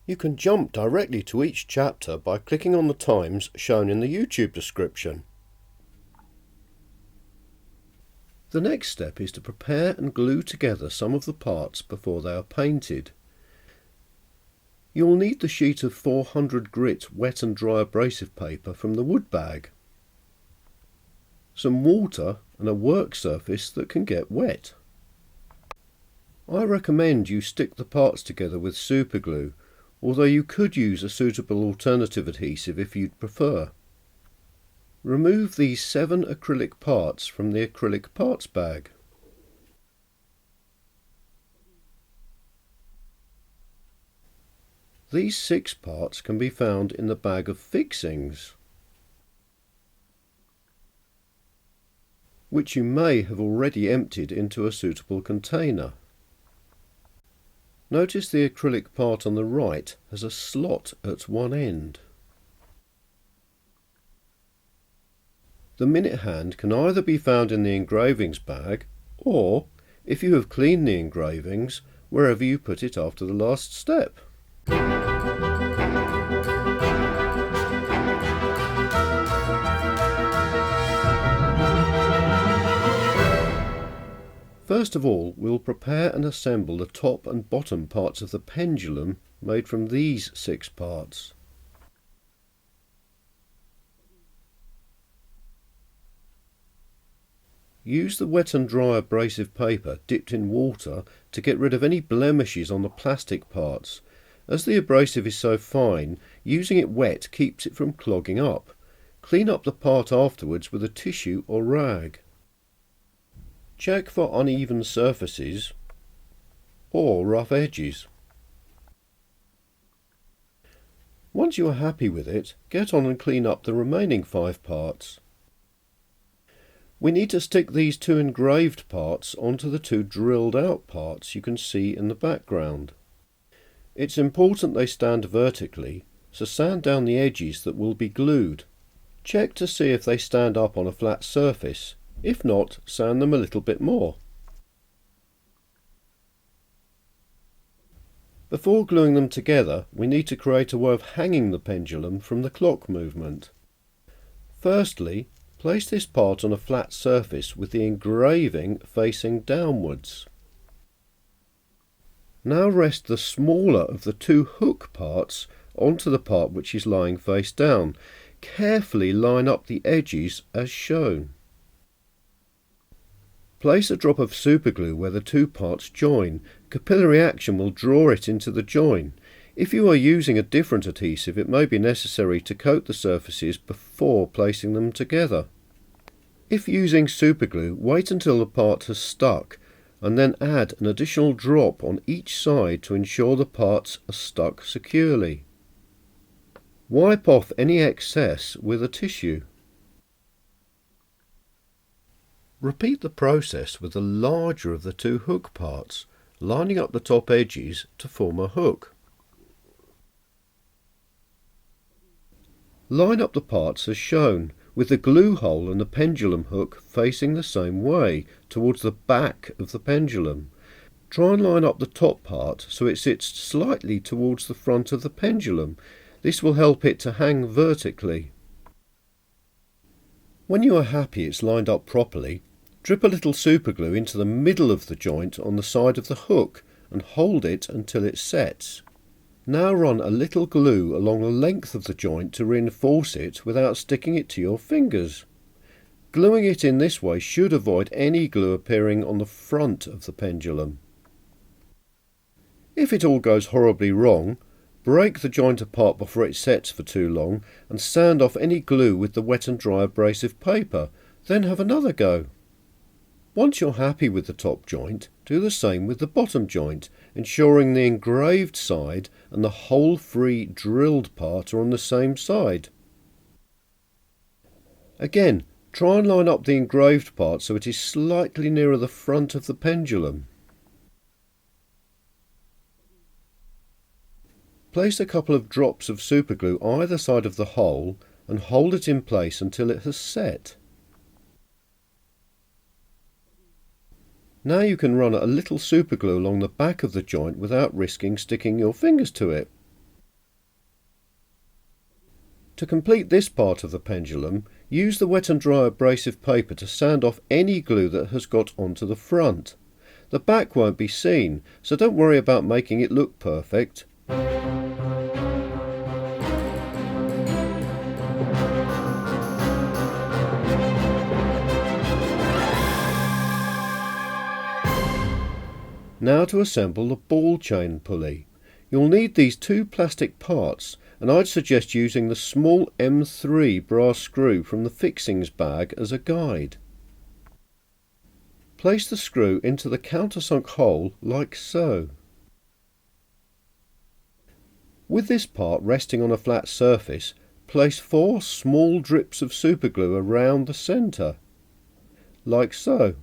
You can jump directly to each chapter by clicking on the times shown in the YouTube description. The next step is to prepare and glue together some of the parts before they are painted. You will need the sheet of 400 grit wet and dry abrasive paper from the wood bag, some water and a work surface that can get wet. I recommend you stick the parts together with superglue, although you could use a suitable alternative adhesive if you'd prefer. Remove these 7 acrylic parts from the acrylic parts bag. These 6 parts can be found in the bag of fixings, which you may have already emptied into a suitable container. Notice the acrylic part on the right has a slot at one end. The minute hand can either be found in the engravings bag or, if you have cleaned the engravings, wherever you put it after the last step. First of all, we'll prepare and assemble the top and bottom parts of the pendulum made from these 6 parts. Use the wet and dry abrasive paper dipped in water to get rid of any blemishes on the plastic parts. As the abrasive is so fine, using it wet keeps it from clogging up. Clean up the part afterwards with a tissue or rag. Check for uneven surfaces or rough edges. Once you are happy with it, get on and clean up the remaining 5 parts. We need to stick these 2 engraved parts onto the 2 drilled out parts you can see in the background. It's important they stand vertically, so sand down the edges that will be glued. Check to see if they stand up on a flat surface. If not, sand them a little bit more. Before gluing them together, we need to create a way of hanging the pendulum from the clock movement. Firstly, place this part on a flat surface with the engraving facing downwards. Now rest the smaller of the 2 hook parts onto the part which is lying face down. Carefully line up the edges as shown. Place a drop of superglue where the 2 parts join. Capillary action will draw it into the join. If you are using a different adhesive, it may be necessary to coat the surfaces before placing them together. If using superglue, wait until the part has stuck and then add an additional drop on each side to ensure the parts are stuck securely. Wipe off any excess with a tissue. Repeat the process with the larger of the 2 hook parts, lining up the top edges to form a hook. Line up the parts as shown, with the glue hole and the pendulum hook facing the same way, towards the back of the pendulum. Try and line up the top part so it sits slightly towards the front of the pendulum. This will help it to hang vertically. When you are happy it's lined up properly, drip a little superglue into the middle of the joint on the side of the hook and hold it until it sets. Now run a little glue along the length of the joint to reinforce it without sticking it to your fingers. Gluing it in this way should avoid any glue appearing on the front of the pendulum. If it all goes horribly wrong, break the joint apart before it sets for too long and sand off any glue with the wet and dry abrasive paper, then have another go. Once you're happy with the top joint, do the same with the bottom joint, ensuring the engraved side and the hole-free drilled part are on the same side. Again, try and line up the engraved part so it is slightly nearer the front of the pendulum. Place a couple of drops of superglue either side of the hole and hold it in place until it has set. Now you can run a little superglue along the back of the joint without risking sticking your fingers to it. To complete this part of the pendulum, use the wet and dry abrasive paper to sand off any glue that has got onto the front. The back won't be seen, so don't worry about making it look perfect. Now to assemble the ball chain pulley. You'll need these two plastic parts, and I'd suggest using the small M3 brass screw from the fixings bag as a guide. Place the screw into the countersunk hole like so. With this part resting on a flat surface, place 4 small drips of superglue around the centre, like so.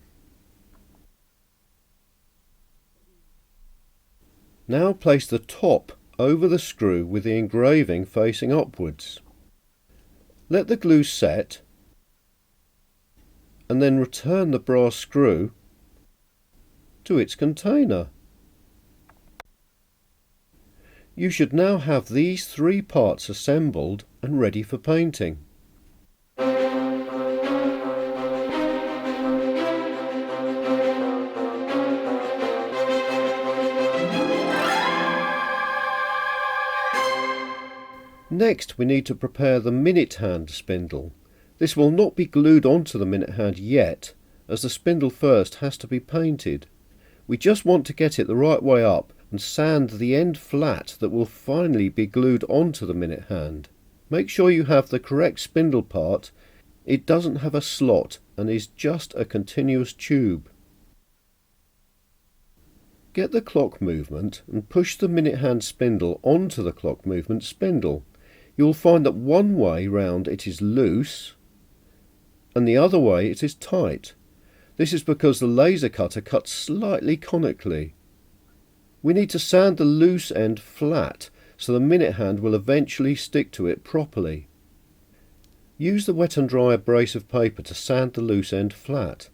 Now place the top over the screw with the engraving facing upwards. Let the glue set and then return the brass screw to its container. You should now have these 3 parts assembled and ready for painting. Next we need to prepare the minute hand spindle. This will not be glued onto the minute hand yet, as the spindle first has to be painted. We just want to get it the right way up and sand the end flat that will finally be glued onto the minute hand. Make sure you have the correct spindle part. It doesn't have a slot and is just a continuous tube. Get the clock movement and push the minute hand spindle onto the clock movement spindle. You'll find that one way round it is loose and the other way it is tight. This is because the laser cutter cuts slightly conically. We need to sand the loose end flat so the minute hand will eventually stick to it properly. Use the wet and dry abrasive paper to sand the loose end flat.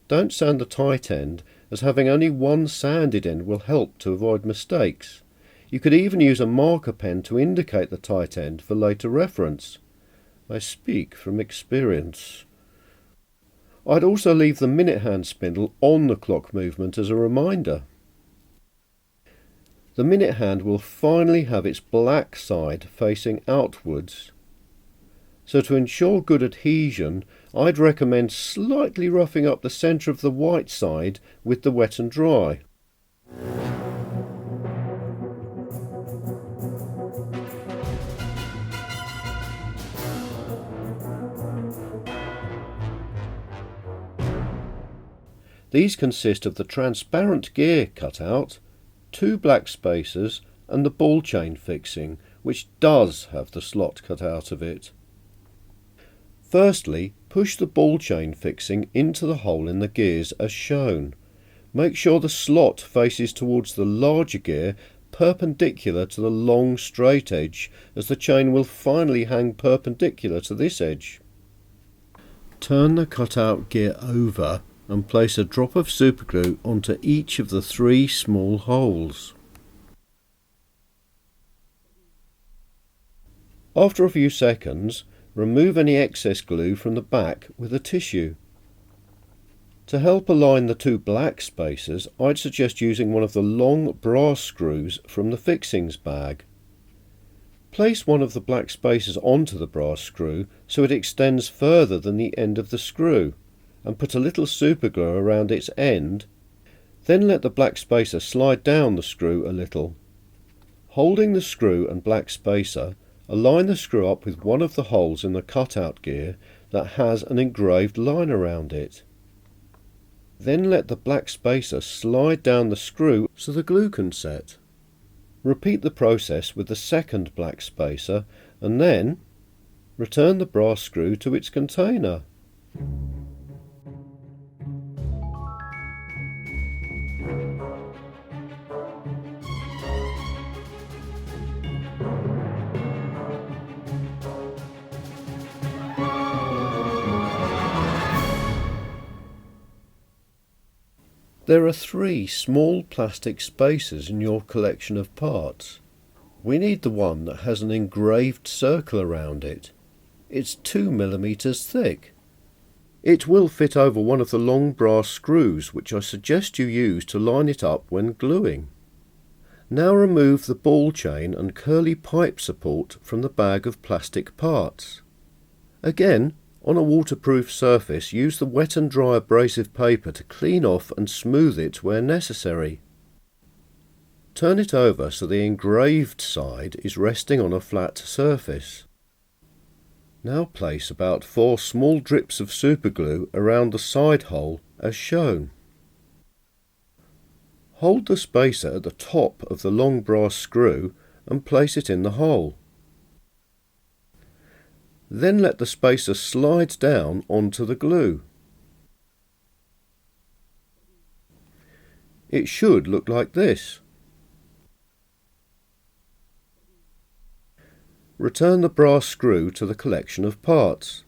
Don't sand the tight end, as having only one sanded end will help to avoid mistakes. You could even use a marker pen to indicate the tight end for later reference. I speak from experience. I'd also leave the minute hand spindle on the clock movement as a reminder. The minute hand will finally have its black side facing outwards. So to ensure good adhesion, I'd recommend slightly roughing up the centre of the white side with the wet and dry. These consist of the transparent gear cutout, 2 black spacers and the ball chain fixing, which does have the slot cut out of it. Firstly, push the ball chain fixing into the hole in the gears as shown. Make sure the slot faces towards the larger gear perpendicular to the long straight edge, as the chain will finally hang perpendicular to this edge. Turn the cutout gear over and place a drop of superglue onto each of the 3 small holes. After a few seconds, remove any excess glue from the back with a tissue. To help align the 2 black spacers, I'd suggest using one of the long brass screws from the fixings bag. Place one of the black spacers onto the brass screw so it extends further than the end of the screw, and put a little superglue around its end. Then let the black spacer slide down the screw a little. Holding the screw and black spacer, align the screw up with one of the holes in the cutout gear that has an engraved line around it. Then let the black spacer slide down the screw so the glue can set. Repeat the process with the second black spacer and then return the brass screw to its container. There are 3 small plastic spacers in your collection of parts. We need the one that has an engraved circle around it. it's 2 millimeters thick. It will fit over one of the long brass screws, which I suggest you use to line it up when gluing. Now remove the ball chain and curly pipe support from the bag of plastic parts. Again, on a waterproof surface, use the wet and dry abrasive paper to clean off and smooth it where necessary. Turn it over so the engraved side is resting on a flat surface. Now place about 4 small drips of superglue around the side hole as shown. Hold the spacer at the top of the long brass screw and place it in the hole. Then let the spacer slide down onto the glue. It should look like this. Return the brass screw to the collection of parts.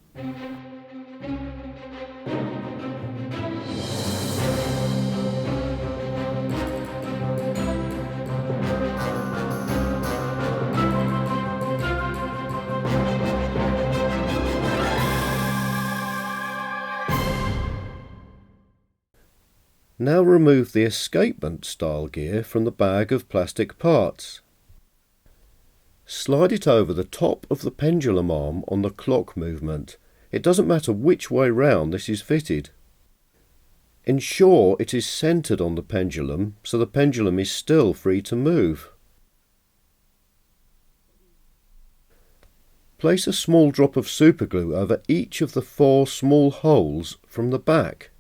Now remove the escapement style gear from the bag of plastic parts. Slide it over the top of the pendulum arm on the clock movement. It doesn't matter which way round this is fitted. Ensure it is centred on the pendulum so the pendulum is still free to move. Place a small drop of superglue over each of the 4 small holes from the back.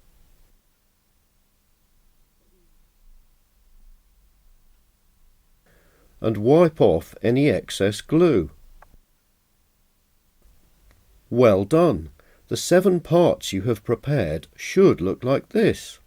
And wipe off any excess glue. Well done! The 7 parts you have prepared should look like this.